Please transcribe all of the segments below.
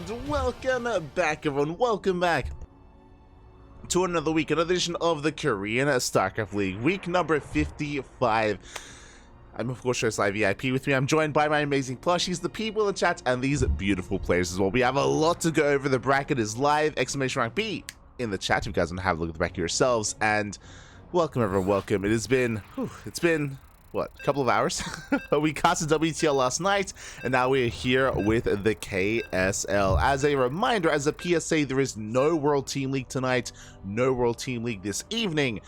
And welcome back, everyone. Welcome back to another week, another edition of the Korean StarCraft League, week number 55. I'm, of course, Live VIP. With me, I'm joined by my amazing plushies, the people in the chat, and these beautiful players as well. We have a lot to go over. The bracket is live! Exclamation rank B in the chat. If you guys want to have a look at the bracket yourselves. And welcome, everyone. Welcome. It has been, what, a couple of hours? We casted WTL last night, and now we're here with the KSL. As a reminder, as a PSA, there is no World Team League tonight, no World Team League this evening,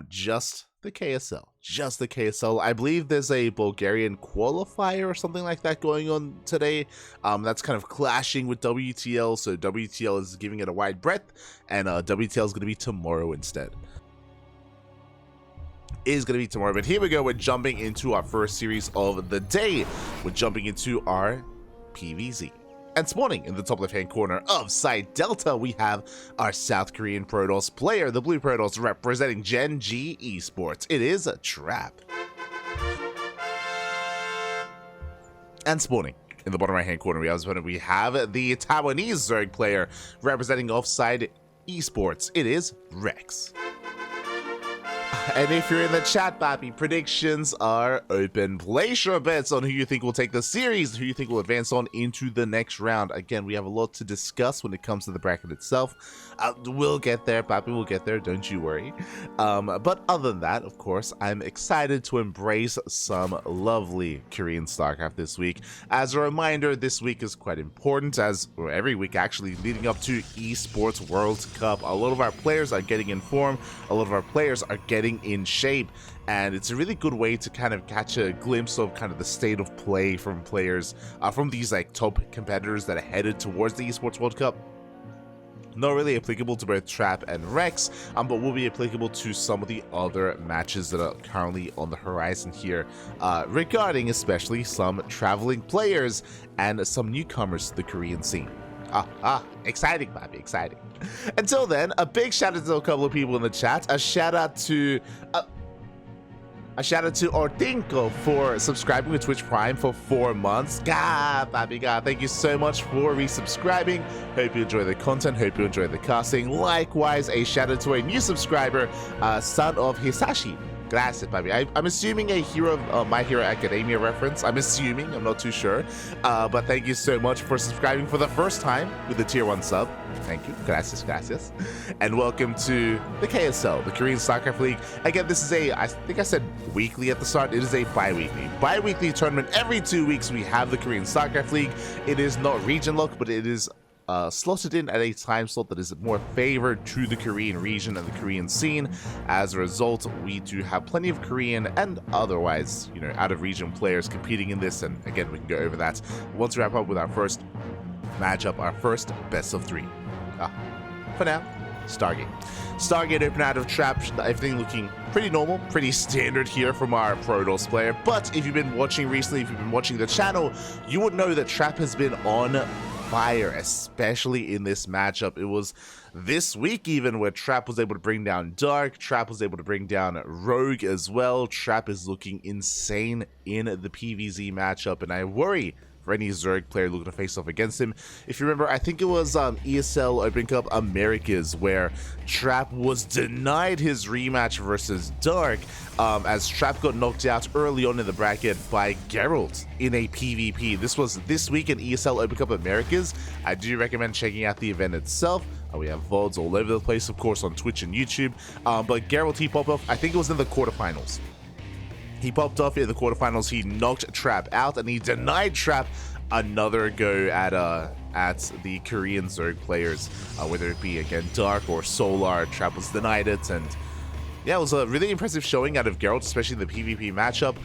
just the KSL. Just the KSL. I believe there's a Bulgarian qualifier or something like that going on today. That's kind of clashing with WTL, so WTL is giving it a wide breadth, and WTL is going to be tomorrow instead. Is going to be tomorrow, but here we go. We're jumping into our first series of the day. We're jumping into our PvZ. And spawning in the top left-hand corner of Site Delta, we have our South Korean Protoss player, the Blue Protoss, representing Gen G Esports. It is a trap. And spawning in the bottom right-hand corner, we have the Taiwanese Zerg player, representing Offside Esports. It is Rex. And if you're in the chat, Bappy, predictions are open. Place your bets on who you think will take the series, who you think will advance on into the next round. Again, we have a lot to discuss when it comes to the bracket itself. We'll get there, Bappy, we'll get there, don't you worry. But other than that, of course, I'm excited to embrace some lovely Korean StarCraft this week. As a reminder, this week is quite important, as every week actually, leading up to Esports World Cup. A lot of our players are getting in form, a lot of our players are getting in shape, and it's a really good way to kind of catch a glimpse of kind of the state of play from players, from these like top competitors that are headed towards the Esports World Cup. Not really applicable to both Trap and Rex, but will be applicable to some of the other matches that are currently on the horizon here, regarding especially some traveling players and some newcomers to the Korean scene. Exciting, Bobby, exciting. Until then, a big shout out to a couple of people in the chat. A shout out to Ortinko for subscribing to Twitch Prime for 4 months. God, Bobby, God, thank you so much for resubscribing. Hope you enjoy the content, hope you enjoy the casting. Likewise, a shout out to a new subscriber, son of Hisashi. Gracias, Bobby. I'm assuming a Hero of My Hero Academia reference. I'm assuming, I'm not too sure. But thank you so much for subscribing for the first time with the tier 1 sub. Thank you. Gracias, gracias. And welcome to the KSL, the Korean StarCraft League. Again, this is I think I said weekly at the start. It is a bi-weekly tournament. Every 2 weeks we have the Korean StarCraft League. It is not region locked, but it is slotted in at a time slot that is more favored to the Korean region and the Korean scene. As a result, we do have plenty of Korean and otherwise, out of region players competing in this, and again, we can go over that once we wrap up with our first matchup, our first best of 3. For now, Stargate open out of Trap, everything looking pretty normal, pretty standard here from our Protoss player. But if you've been watching recently, if you've been watching the channel, you would know that Trap has been on fire, especially in this matchup. It was this week even where Trap was able to bring down Dark, Trap was able to bring down Rogue as well. Trap is looking insane in the PvZ matchup, and I worry for any Zerg player looking to face off against him. If you remember, I think it was ESL Open Cup Americas where Trap was denied his rematch versus Dark, as Trap got knocked out early on in the bracket by Geralt in a PvP. This was this week in ESL Open Cup Americas. I do recommend checking out the event itself. We have VODs all over the place, of course, on Twitch and YouTube. But Geralt, he popped off, I think it was in the quarterfinals. He popped off in the quarterfinals, he knocked Trap out, and he denied Trap another go at the Korean Zerg players, whether it be, again, Dark or Solar. Trap was denied it, and yeah, it was a really impressive showing out of Geralt, especially in the PvP matchup.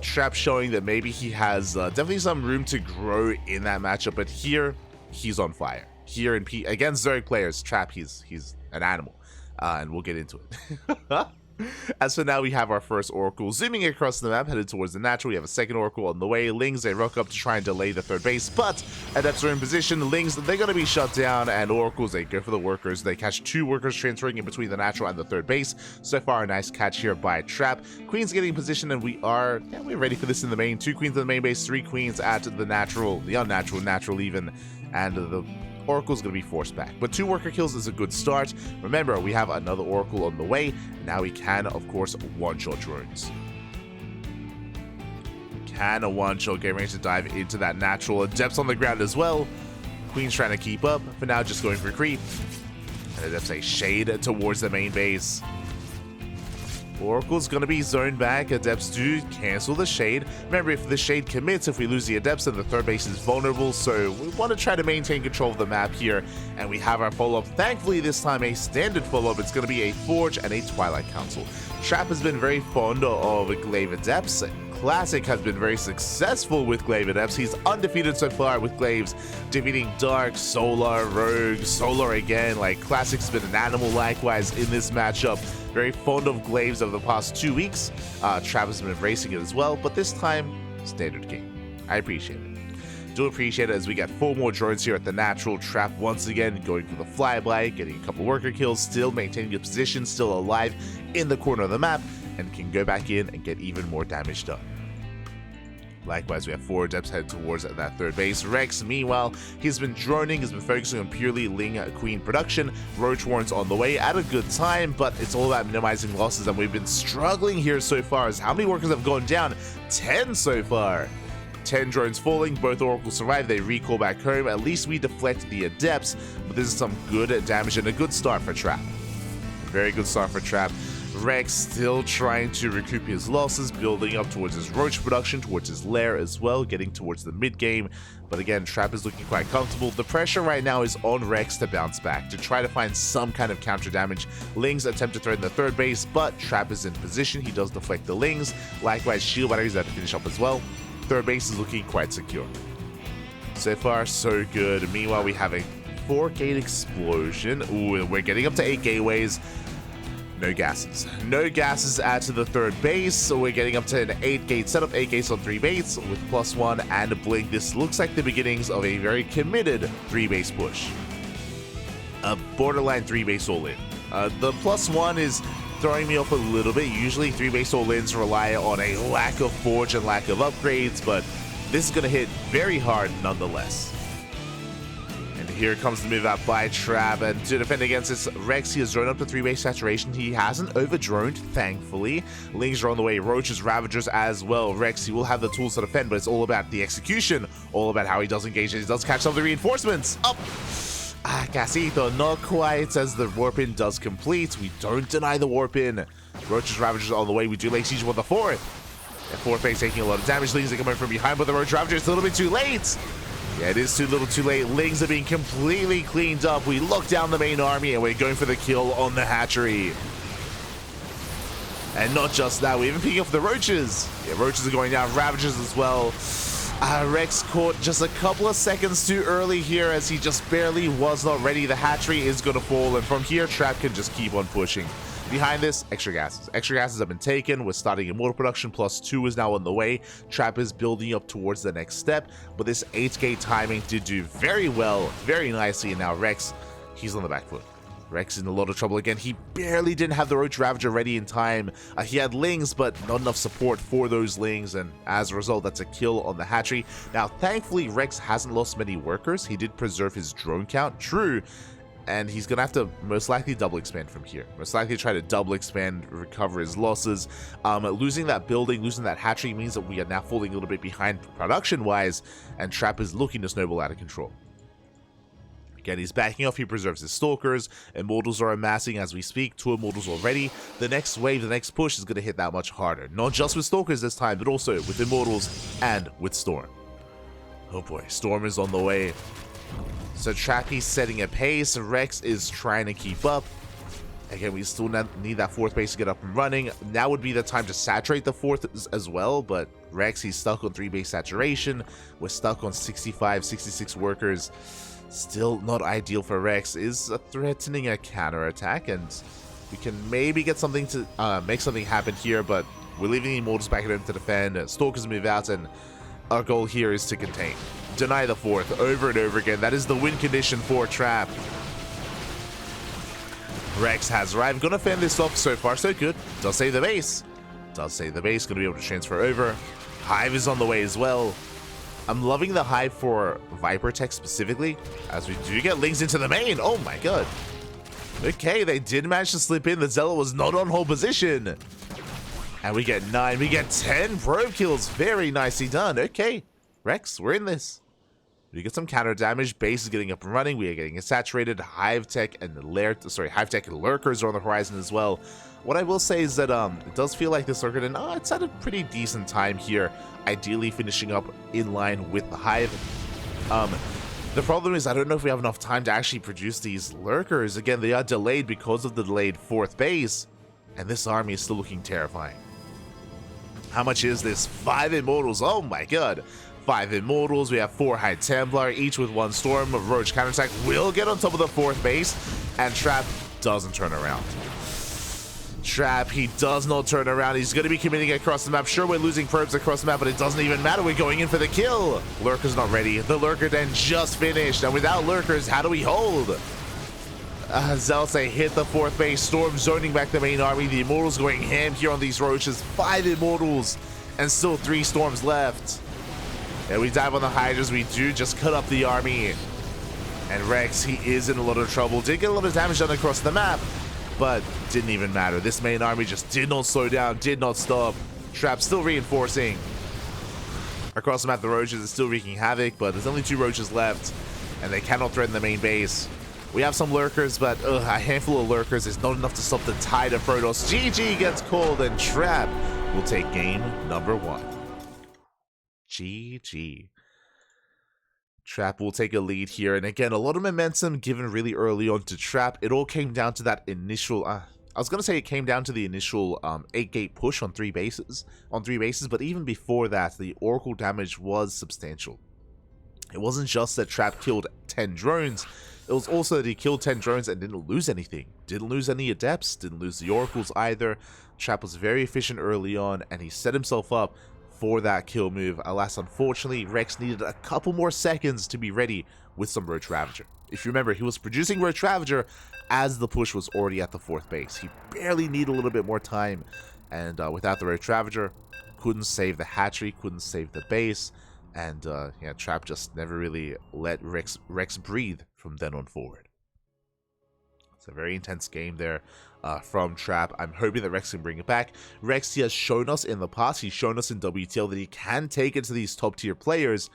Trap showing that maybe he has definitely some room to grow in that matchup, but here, he's on fire. Here in against Zerg players, Trap, he's an animal, and we'll get into it. As for now, we have our first Oracle zooming across the map, headed towards the natural. We have a second Oracle on the way. Lings, they rock up to try and delay the third base, but Adepts are in position. Lings, they're going to be shut down, and Oracles, they go for the workers. They catch 2 workers transferring in between the natural and the third base. So far, a nice catch here by Trap. Queen's getting in position, and we're ready for this in the main. 2 queens in the main base, 3 queens at the natural, the unnatural, natural even. and the Oracle's going to be forced back. But 2 worker kills is a good start. Remember, we have another Oracle on the way. Now we can, of course, one-shot drones. Can a one-shot get ready to dive into that natural Adepts on the ground as well. Queen's trying to keep up. For now, just going for creep. And Adepts a shade towards the main base. Oracle's going to be zoned back. Adepts do cancel the shade. Remember, if the shade commits, if we lose the Adepts, then the third base is vulnerable. So we want to try to maintain control of the map here. And we have our follow-up. Thankfully, this time a standard follow-up. It's going to be a Forge and a Twilight Council. Trap has been very fond of Glaive Adepts. Classic has been very successful with Glaive Adepts. He's undefeated so far with Glaives, defeating Dark, Solar, Rogue, Solar again. Like, Classic's been an animal likewise in this matchup. Very fond of Glaives over the past 2 weeks. Trap has been embracing it as well, but this time, standard game. I appreciate it. Do appreciate it as we get 4 more drones here at the natural. Trap once again going for the flyby, getting a couple worker kills, still maintaining a position, still alive in the corner of the map, and can go back in and get even more damage done. Likewise, we have 4 Adepts headed towards that third base. Rex, meanwhile, he's been droning, he's been focusing on purely Ling Queen production. Roach Warren's on the way at a good time, but it's all about minimizing losses, and we've been struggling here so far. As how many workers have gone down? 10 so far. 10 drones falling, both Oracles survive, they recall back home. At least we deflect the Adepts, but this is some good damage and a good start for Trap. Very good start for Trap. Rex still trying to recoup his losses, building up towards his Roach production, towards his lair as well, getting towards the mid-game. But again, Trap is looking quite comfortable. The pressure right now is on Rex to bounce back, to try to find some kind of counter damage. Lings attempt to threaten the third base, but Trap is in position. He does deflect the Lings. Likewise, shield batteries have to finish up as well. Third base is looking quite secure. So far, so good. Meanwhile, we have a 4-gate explosion. Ooh, we're getting up to 8 gateways. No gases. No gases add to the third base, so we're getting up to an 8-gate setup, 8 gates on 3 bases with +1 and a blink. This looks like the beginnings of a very committed 3-base push. A borderline 3-base all-in. The +1 is throwing me off a little bit. Usually 3-base all-ins rely on a lack of forge and lack of upgrades, but this is going to hit very hard nonetheless. Here comes the move out by Trap, and to defend against this, Rex, he has drawn up to 3-base saturation. He hasn't over-droned, thankfully. Lings are on the way, Roaches, Ravagers as well. Rex, he will have the tools to defend, but it's all about the execution, all about how he does engage, and he does catch some of the reinforcements. Up! Casito, not quite, as the warp-in does complete. We don't deny the warp-in. Roaches, Ravagers on the way. We do lay siege with the 4th. And 4th base taking a lot of damage. Lings are coming from behind, but the Roach Ravagers a little bit too late. Yeah, it is too little too late. Lings are being completely cleaned up. We look down the main army and we're going for the kill on the hatchery. And not just that, we're even picking up the Roaches. Yeah, Roaches are going down, Ravagers as well. Rex caught just a couple of seconds too early here as he just barely was not ready. The hatchery is going to fall, and from here, Trap can just keep on pushing. Behind this, extra gases. Extra gases have been taken. We're starting immortal production. +2 is now on the way. Trap is building up towards the next step, but this 8-gate timing did do very well, very nicely, and now Rex, he's on the back foot. Rex is in a lot of trouble again. He barely didn't have the Roach Ravager ready in time. He had Lings, but not enough support for those Lings, and as a result, that's a kill on the hatchery. Now, thankfully, Rex hasn't lost many workers. He did preserve his drone count, true, and he's going to have to most likely double expand from here. Most likely try to double expand, recover his losses. Losing that building, losing that hatchery means that we are now falling a little bit behind production-wise, and Trap is looking to snowball out of control. Again, he's backing off, he preserves his Stalkers. Immortals are amassing as we speak, 2 Immortals already. The next wave, the next push is going to hit that much harder. Not just with Stalkers this time, but also with Immortals and with Storm. Oh boy, Storm is on the way. So Trappy's setting a pace, Rex is trying to keep up. Again, we still need that 4th base to get up and running. Now would be the time to saturate the 4th as well, but Rex, he's stuck on 3-base saturation. We're stuck on 65, 66 workers. Still not ideal for Rex. Is threatening a counterattack, and we can maybe get something to make something happen here, but we're leaving the Immortals back at him to defend. Stalkers move out, and our goal here is to contain. Deny the 4th over and over again. That is the win condition for Trap. Rex has arrived. Gonna fend this off. So far, so good. Does save the base. Does save the base. Gonna be able to transfer over. Hive is on the way as well. I'm loving the hype for Viper Tech specifically, as we do get links into the main. Oh my god. Okay, they did manage to slip in. The Zealot was not on hold position. And we get 9, we get 10 probe kills. Very nicely done. Okay, Rex, we're in this. We get some counter damage. Base is getting up and running. We are getting saturated. Hive Tech and Lurkers are on the horizon as well. What I will say is that it does feel like this Lurker, and it's at a pretty decent time here. Ideally finishing up in line with the Hive. The problem is I don't know if we have enough time to actually produce these Lurkers. Again, they are delayed because of the delayed 4th base. And this army is still looking terrifying. How much is this? 5 Immortals. Oh my god. 5 Immortals. We have 4 High Templar, each with 1 Storm. Roach counterattack will get on top of the 4th base. And Trap doesn't turn around. Trap, he does not turn around. He's going to be committing across the map. Sure, we're losing probes across the map, but it doesn't even matter. We're going in for the kill. Lurker's not ready. The Lurker den just finished. And without Lurkers, how do we hold? Zealots, they hit the 4th base. Storm zoning back the main army. The Immortals going ham here on these Roaches. 5 Immortals and still 3 Storms left. And we dive on the Hydras. We do just cut up the army. And Rex, he is in a lot of trouble. Did get a lot of damage done across the map, but didn't even matter. This main army just did not slow down, did not stop. Trap still reinforcing. Across the map, the Roaches is still wreaking havoc, but there's only 2 Roaches left, and they cannot threaten the main base. We have some Lurkers, but a handful of Lurkers is not enough to stop the tide of Protoss. GG gets called, and Trap will take game number 1. GG. Trap will take a lead here, and again, a lot of momentum given really early on to Trap. It all came down to that initial, I was going to say it came down to the initial 8-gate push on 3 bases, but even before that, the Oracle damage was substantial. It wasn't just that Trap killed 10 drones, it was also that he killed 10 drones and didn't lose anything. Didn't lose any Adepts, didn't lose the Oracles either. Trap was very efficient early on, and he set himself up for that kill move. Alas, unfortunately, Rex needed a couple more seconds to be ready with some Roach Ravager. If you remember, he was producing Roach Ravager as the push was already at the 4th base. He barely needed a little bit more time, and without the Roach Ravager, couldn't save the hatchery, couldn't save the base, and yeah, Trap just never really let Rex breathe from then on forward. It's a very intense game there from Trap. I'm hoping that Rex can bring it back. Rex, he has shown us in the past, he's shown us in WTL that he can take it to these top tier players,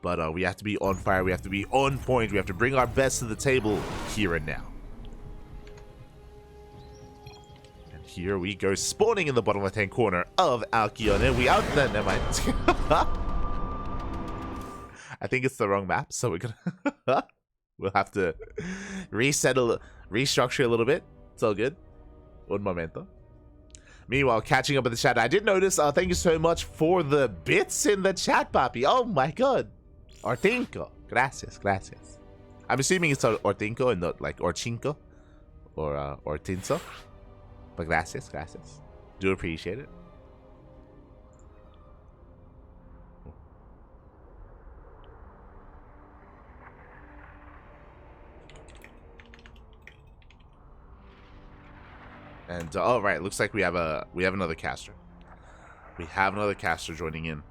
but we have to be on fire, we have to be on point, we have to bring our best to the table here and now. And here we go, spawning in the bottom left hand corner of Alkion, and we out there, never mind. I think it's the wrong map, so we're gonna we'll have to restructure a little bit. It's all good. Un momento. Meanwhile, catching up with the chat, I did notice, thank you so much for the bits in the chat, papi. Oh my god. Ortinco. Gracias, gracias. I'm assuming it's Ortinco and not like Orchinco or Ortinzo. But gracias, gracias. Do appreciate it. And oh right, looks like we have another caster. We have another caster joining in,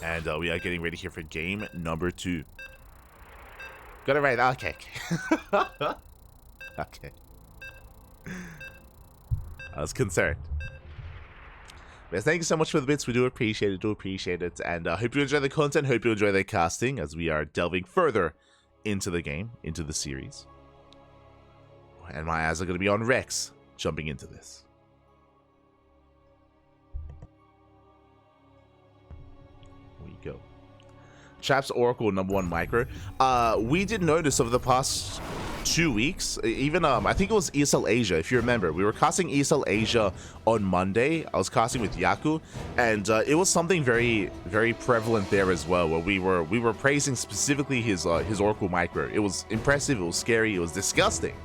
and we are getting ready here for game number 2. Got it right. Okay. Okay. I was concerned. Yes, thank you so much for the bits. We do appreciate it. And hope you enjoy the content. Hope you enjoy the casting as we are delving further into the game, into the series. And my eyes are going to be on Rex jumping into this. Here we go. Trap's Oracle #1 micro. We did notice over the past 2 weeks, even I think it was ESL Asia, if you remember, we were casting ESL Asia on Monday. I was casting with Yaku, and it was something very, very prevalent there as well, where we were praising specifically his Oracle micro. It was impressive, it was scary, it was disgusting.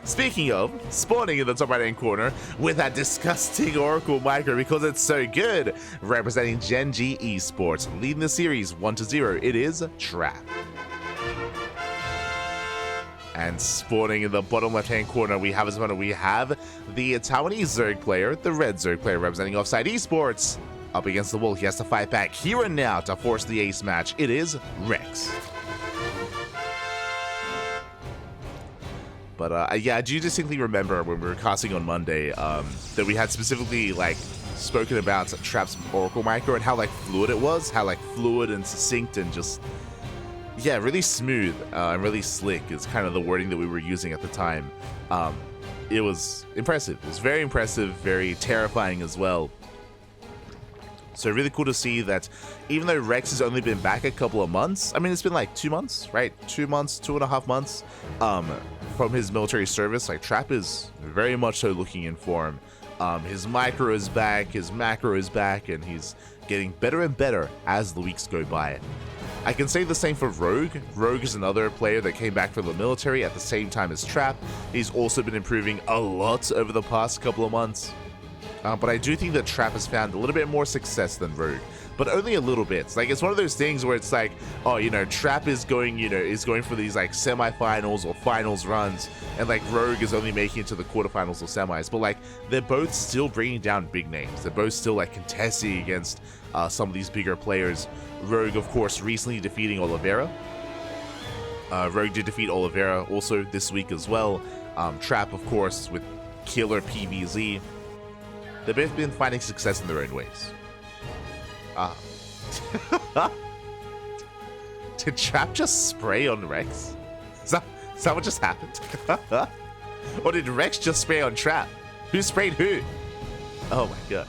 Speaking of, spawning in the top right hand corner with that disgusting Oracle micro because it's so good, representing Gen G Esports, leading the series 1-0, it is Trap. And spawning in the bottom left hand corner, we have the Taiwanese Zerg player, the red Zerg player representing Offside Esports, Up against the wall, he has to fight back here and now to force the ace match. It is Rex. But yeah, I do distinctly remember when we were casting on Monday that we had specifically like spoken about Trap's Oracle micro and how like fluid it was, how like fluid and succinct and just, yeah, really smooth and really slick is kind of the wording that we were using at the time. It was impressive. It was very impressive, very terrifying as well. So really cool to see that even though Rex has only been back a couple of months, I mean, it's been like 2 months, right? 2 months, 2.5 months from his military service. Like, Trap is very much so looking in form. His micro is back, his macro is back, and he's getting better and better as the weeks go by. I can say the same for Rogue. Rogue is another player that came back from the military at the same time as Trap. He's also been improving a lot over the past couple of months. But I do think that Trap has found a little bit more success than Rogue, but only a little bit. Like, it's one of those things where it's like, oh, you know, Trap is going, is going for these like semifinals or finals runs, and like Rogue is only making it to the quarterfinals or semis. But like, they're both still bringing down big names. They're both still like contesting against some of these bigger players. Rogue, of course, recently defeating Oliveira. Rogue did defeat Oliveira also this week as well. Trap, of course, with killer PvZ. They've both been finding success in their own ways. Did Trap just spray on Rex? Is that what just happened? Or did Rex just spray on Trap? Who sprayed who? Oh my god.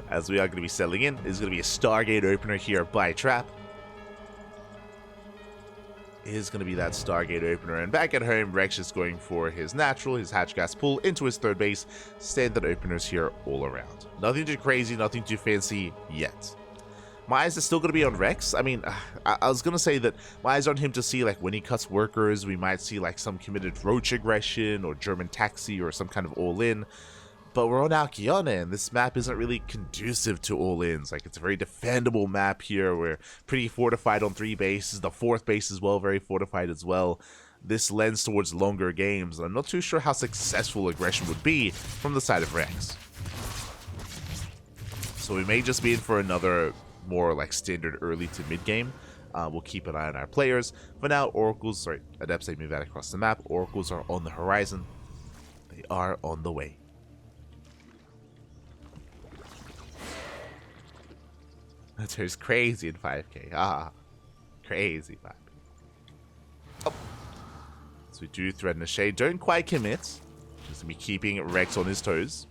As we are going to be settling in, there's going to be a Stargate opener here by Trap. Is going to be that Stargate opener, and back at home, Rex is going for his natural, his hatch gas pull into his third base. Standard openers here all around. Nothing too crazy, nothing too fancy yet. My eyes are still going to be on Rex. I mean, I was going to say that my eyes are on him to see, like, when he cuts workers, we might see, like, some committed roach aggression or German taxi or some kind of all-in. But we're on Alkione, and this map isn't really conducive to all-ins. Like, it's a very defendable map here. We're pretty fortified on 3 bases. The 4th base as well, very fortified as well. This lends towards longer games, and I'm not too sure how successful aggression would be from the side of Rex. So we may just be in for another more, like, standard early to mid-game. We'll keep an eye on our players. For now, Adepts, they move out across the map. Oracles are on the horizon. They are on the way. That's crazy in 5k. Crazy 5k. Oh. So we do threaten a shade. Don't quite commit. Just going to be keeping Rex on his toes.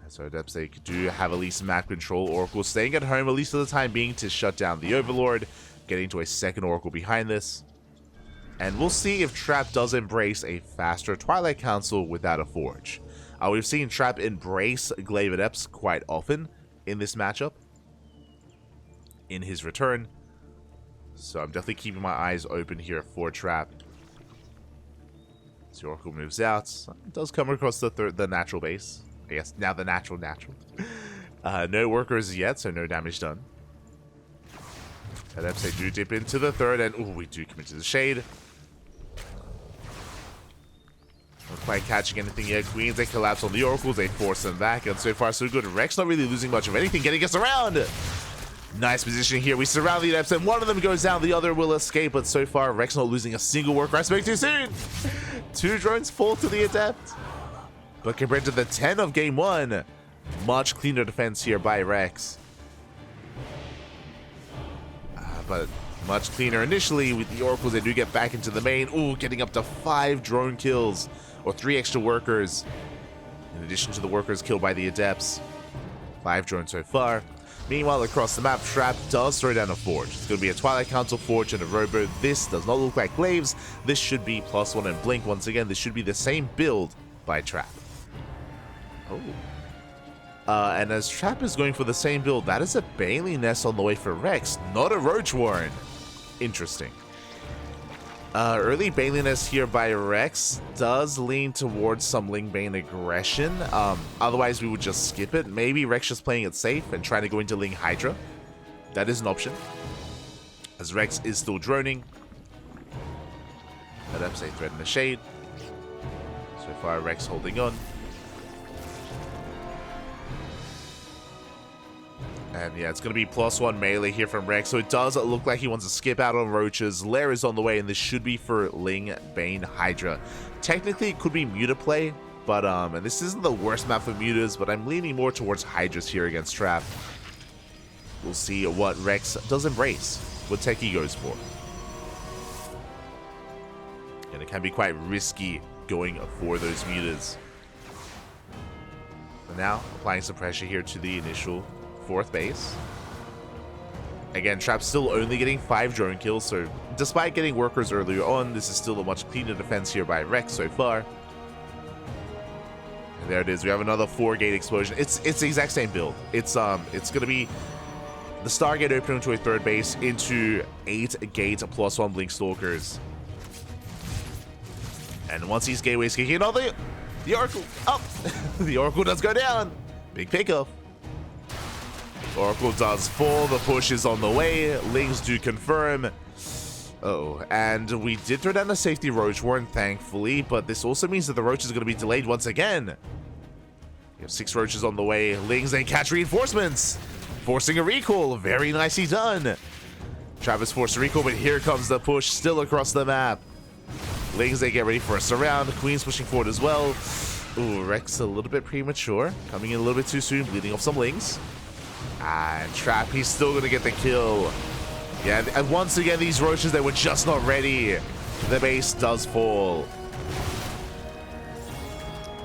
So Adepts, they do have at least map control. Oracle staying at home, at least for the time being, to shut down the Overlord. Getting to a second Oracle behind this. And we'll see if Trap does embrace a faster Twilight Council without a Forge. We've seen Trap embrace Glaive Adepts quite often in this matchup, in his return. So I'm definitely keeping my eyes open here for Trap. So Oracle moves out. It does come across the natural base. I guess now the natural. No workers yet, so no damage done. Adepts, they do dip into the third, and ooh, we do commit to the shade. Not quite catching anything yet. Queens, they collapse on the Oracles. They force them back. And so far, so good. Rex not really losing much of anything. Getting us around. Nice position here. We surround the Adepts, and one of them goes down. The other will escape. But so far, Rex not losing a single worker. I spoke too soon. 2 drones fall to the Adept. But compared to the 10 of game 1, much cleaner defense here by Rex. But much cleaner initially with the Oracles. They do get back into the main. Ooh, getting up to 5 drone kills. Or 3 extra workers, in addition to the workers killed by the Adepts. 5 drones so far. Meanwhile, across the map, Trap does throw down a Forge. It's going to be a Twilight Council Forge and a Robo. This does not look like Glaives. This should be +1 and Blink once again. This should be the same build by Trap. Oh. And as Trap is going for the same build, that is a Bailey Nest on the way for Rex, not a Roach Warren. Interesting. Early Bailey Nest here by Rex does lean towards some Ling Bane aggression. Otherwise, we would just skip it. Maybe Rex just playing it safe and trying to go into Ling Hydra. That is an option. As Rex is still droning. Adepts, they threaten the shade. So So far, Rex holding on. And yeah, it's going to be +1 melee here from Rex. So it does look like he wants to skip out on Roaches. Lair is on the way, and this should be for Ling, Bane, Hydra. Technically, it could be Muta play, but and this isn't the worst map for Mutas, but I'm leaning more towards Hydras here against Trap. We'll see what Rex does embrace, what tech he goes for. And it can be quite risky going for those Mutas. But now, applying some pressure here to the initial 4th base. Again, Trap's still only getting 5 drone kills, so despite getting workers earlier on, this is still a much cleaner defense here by Rex so far. And there it is. We have another 4-gate explosion. It's the exact same build. It's gonna be the Stargate opening to a 3rd base into 8-gate +1 Blink Stalkers. And once these gateways kick in, the Oracle up. The Oracle does go down. Big pickup. Oracle does fall, the push is on the way, Lings do confirm. Oh, and we did throw down a safety Roach Warren, thankfully, but this also means that the Roach is going to be delayed once again. We have 6 Roaches on the way, Lings they catch reinforcements, forcing a recall, very nicely done. Travis forced a recall, but here comes the push, still across the map. Lings they get ready for a surround, Queen's pushing forward as well. Ooh, Rex a little bit premature, coming in a little bit too soon, bleeding off some Lings. And Trap, he's still going to get the kill. Yeah, and once again, these Roaches, they were just not ready. The base does fall.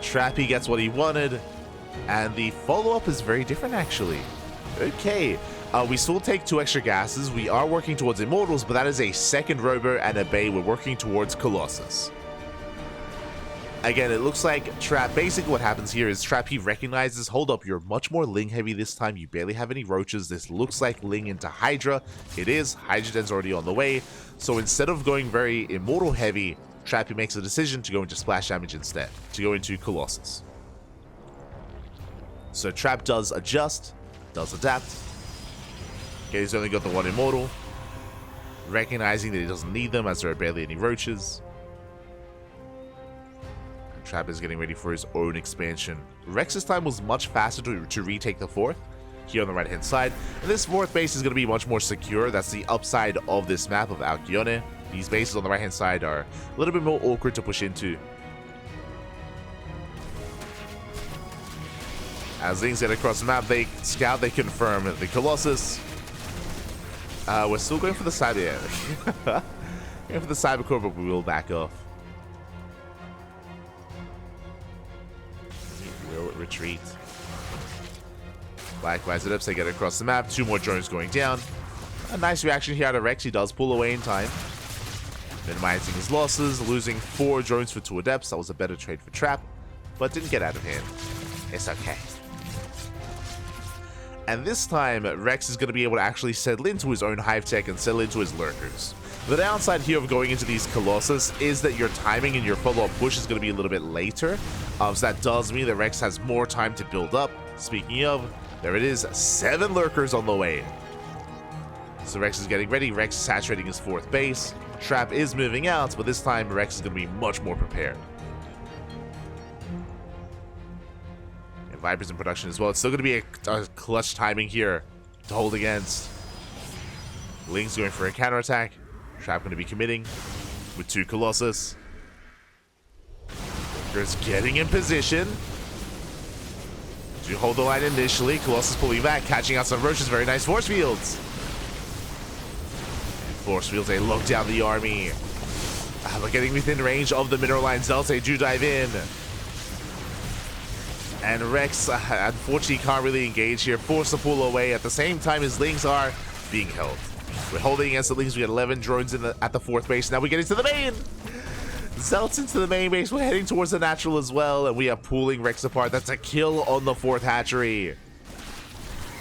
Trappy gets what he wanted. And the follow-up is very different, actually. Okay, we still take 2 extra gases. We are working towards Immortals, but that is a 2nd Robo and a Bay. We're working towards Colossus. Again, it looks like Trap, basically what happens here is Trap, he recognizes, hold up, you're much more Ling heavy this time, you barely have any Roaches, this looks like Ling into Hydra, it is, Hydra Den's already on the way, so instead of going very Immortal heavy, Trap, he makes a decision to go into Splash Damage instead, to go into Colossus. So Trap does adjust, does adapt, okay, he's only got the 1 Immortal, recognizing that he doesn't need them as there are barely any Roaches. Trap is getting ready for his own expansion. Rex's time was much faster to retake the 4th, here on the right hand side, and this 4th base is going to be much more secure. That's the upside of this map of Alcyone. These bases on the right hand side are a little bit more awkward to push into. As Lings get across the map, they scout, they confirm the Colossus. We're still going for the cyber, yeah. Going for the cyber core, but we will back off. Will retreat. Likewise, it ups, they get across the map. 2 more drones going down. A nice reaction here out of Rex. He does pull away in time, minimizing his losses, losing 4 drones for 2 adepts. That was a better trade for Trap, but didn't get out of hand. It's okay. And this time, Rex is going to be able to actually settle into his own hive tech and settle into his lurkers. The downside here of going into these Colossus is that your timing and your follow-up push is going to be a little bit later. So that does mean that Rex has more time to build up. Speaking of, there it is, 7 lurkers on the way. So Rex is getting ready. Rex is saturating his 4th base. Trap is moving out, but this time Rex is going to be much more prepared. And Viper's in production as well. It's still going to be a clutch timing here to hold against. Ling's going for a counterattack. Trap going to be committing with 2 Colossus. Lurkers getting in position to hold the line initially. Colossus pulling back, catching out some Roaches. Very nice force fields. Force fields, they lock down the army. But getting within range of the mineral line Zealots, they do dive in. And Rex, unfortunately, can't really engage here. Forced to pull away at the same time his Lings are being held. We're holding against the Lings. We got 11 drones at the 4th base. Now we get into the main. Zealots into the main base. We're heading towards the natural as well. And we are pulling Rex apart. That's a kill on the 4th hatchery.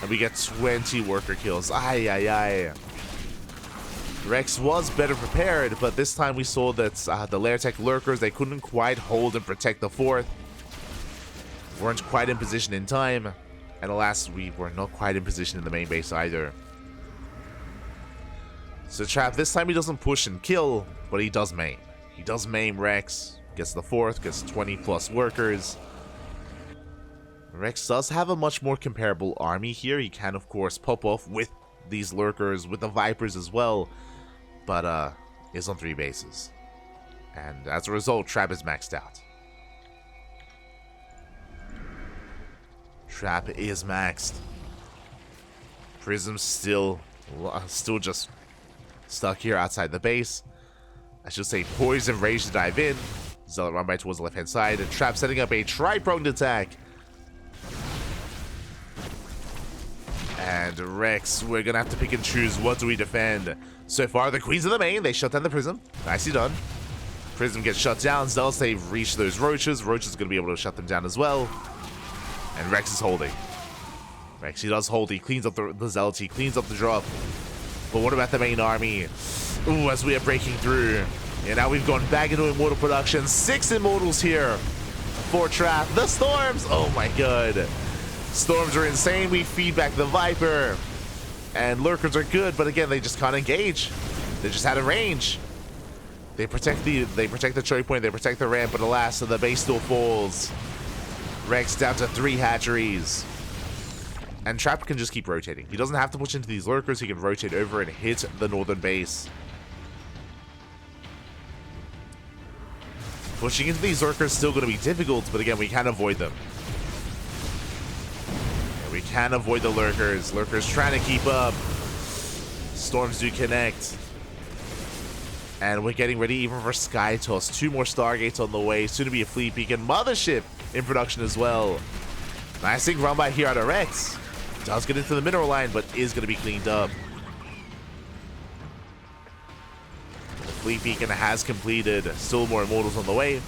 And we get 20 worker kills. Ay, ay, ay. Rex was better prepared, but this time we saw that the Lair Tech lurkers, they couldn't quite hold and protect the 4th. Weren't quite in position in time. And alas, we were not quite in position in the main base either. So Trap, this time he doesn't push and kill, but he does maim. He does maim Rex. Gets the 4th, gets 20 plus lurkers. Rex does have a much more comparable army here. He can, of course, pop off with these lurkers, with the Vipers as well, but is on 3 bases. And as a result, Trap is maxed out. Trap is maxed. Prism's still just stuck here outside the base. I should say Poison Rage to dive in. Zealot run by towards the left-hand side, and Trap setting up a tri-pronged attack. And Rex, we're gonna have to pick and choose what do we defend. So far, the Queens of the Main, they shut down the Prism. Nicely done. Prism gets shut down. Zealots, they reach those Roaches. Roach is gonna be able to shut them down as well. And Rex is holding. Rex, he does hold. He cleans up the Zealots. He cleans up the drop. But what about the main army? Ooh, as we are breaking through. And now we've gone back into Immortal production. 6 Immortals here for Trap. The Storms! Oh my god. Storms are insane. We feed back the Viper. And Lurkers are good, but again, they just can't engage. They just out of range. They protect the choke point, they protect the ramp, but alas, the base still falls. Rex down to 3 hatcheries. And Trap can just keep rotating. He doesn't have to push into these Lurkers, he can rotate over and hit the northern base. Pushing into these Lurkers is still going to be difficult, but again, we can avoid them. We can avoid the Lurkers. Lurkers trying to keep up. Storms do connect. And we're getting ready even for Sky Toss. 2 more Stargates on the way. Soon to be a Fleet Beacon. Mothership in production as well. Nice thing run by here out of Rex. Does get into the mineral line, but is going to be cleaned up. The Fleet Beacon has completed. Still more Immortals on the way.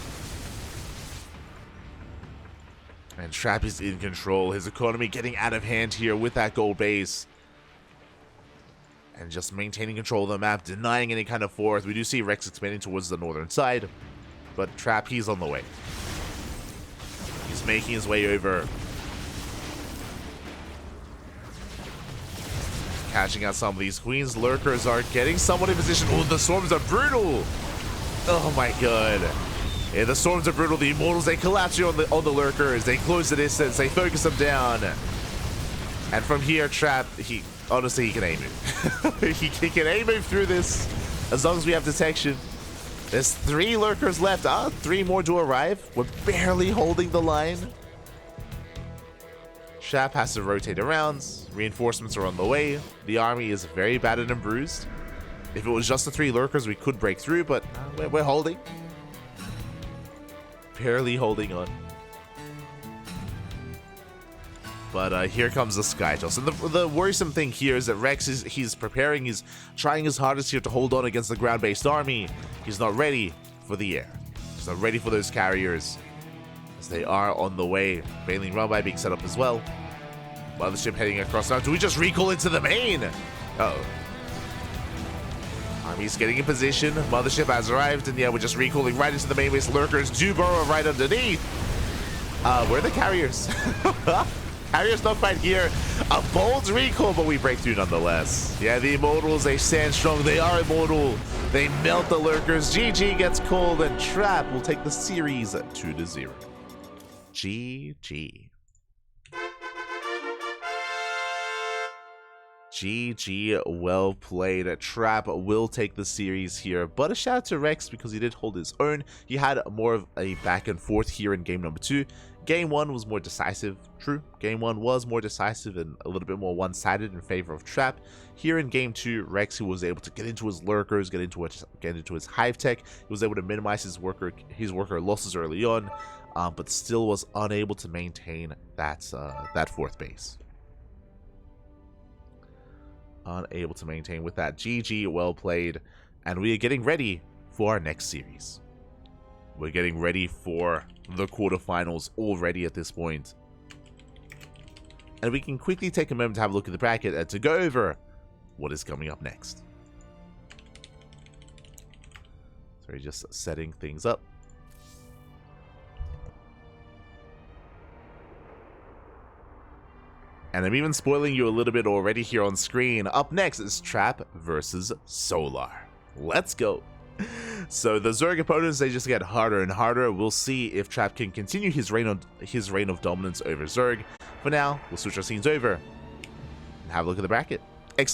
And Trap is in control. His economy getting out of hand here with that gold base. And just maintaining control of the map, denying any kind of 4th. We do see Rex expanding towards the northern side. But Trap, he's on the way. He's making his way over. Catching out some of these Queens. Lurkers are getting somewhat in position. Oh, the Storms are brutal. Oh my god. Yeah, the Storms are brutal. The Immortals, they collapse here on the Lurkers. They close the distance. They focus them down. And from here, Trap, honestly, he can aim it. he can aim it through this as long as we have detection. There's 3 Lurkers left. 3 more to arrive. We're barely holding the line. Trap has to rotate around. Reinforcements are on the way. The army is very battered and bruised. If it was just the 3 Lurkers, we could break through, but we're holding. Barely holding on. But here comes the Sky Toss. And the worrisome thing here is that Rex he's preparing, he's trying his hardest here to hold on against the ground-based army. He's not ready for the air. He's not ready for those carriers. As they are on the way. Bailing run by being set up as well. Mothership heading across now. Do we just recall into the main? Uh-oh. Army's getting in position. Mothership has arrived, and yeah, we're just recalling right into the main base. Lurkers do burrow right underneath. Where are the carriers? Carriers not quite here. A bold recall, but we break through nonetheless. Yeah, the Immortals, they stand strong. They are immortal. They melt the Lurkers. GG gets called, and Trap will take the series 2-0. GG. GG, well played. Trap will take the series here, but a shout out to Rex because he did hold his own. He had more of a back and forth here in game number 2. Game 1 was more decisive, true. Game 1 was more decisive and a little bit more one-sided in favor of Trap. Here in game 2, Rex, who was able to get into his Lurkers, get into his Hive Tech, he was able to minimize his worker losses early on, but still was unable to maintain that 4th base. Unable to maintain with that. GG, well played. And we are getting ready for our next series. We're getting ready for the quarterfinals already at this point. And we can quickly take a moment to have a look at the bracket and to go over what is coming up next. So we're just setting things up. And I'm even spoiling you a little bit already here on screen. Up next is Trap versus Solar. Let's go. So the Zerg opponents, they just get harder and harder. We'll see if Trap can continue his reign of dominance over Zerg. For now, we'll switch our scenes over and have a look at the bracket.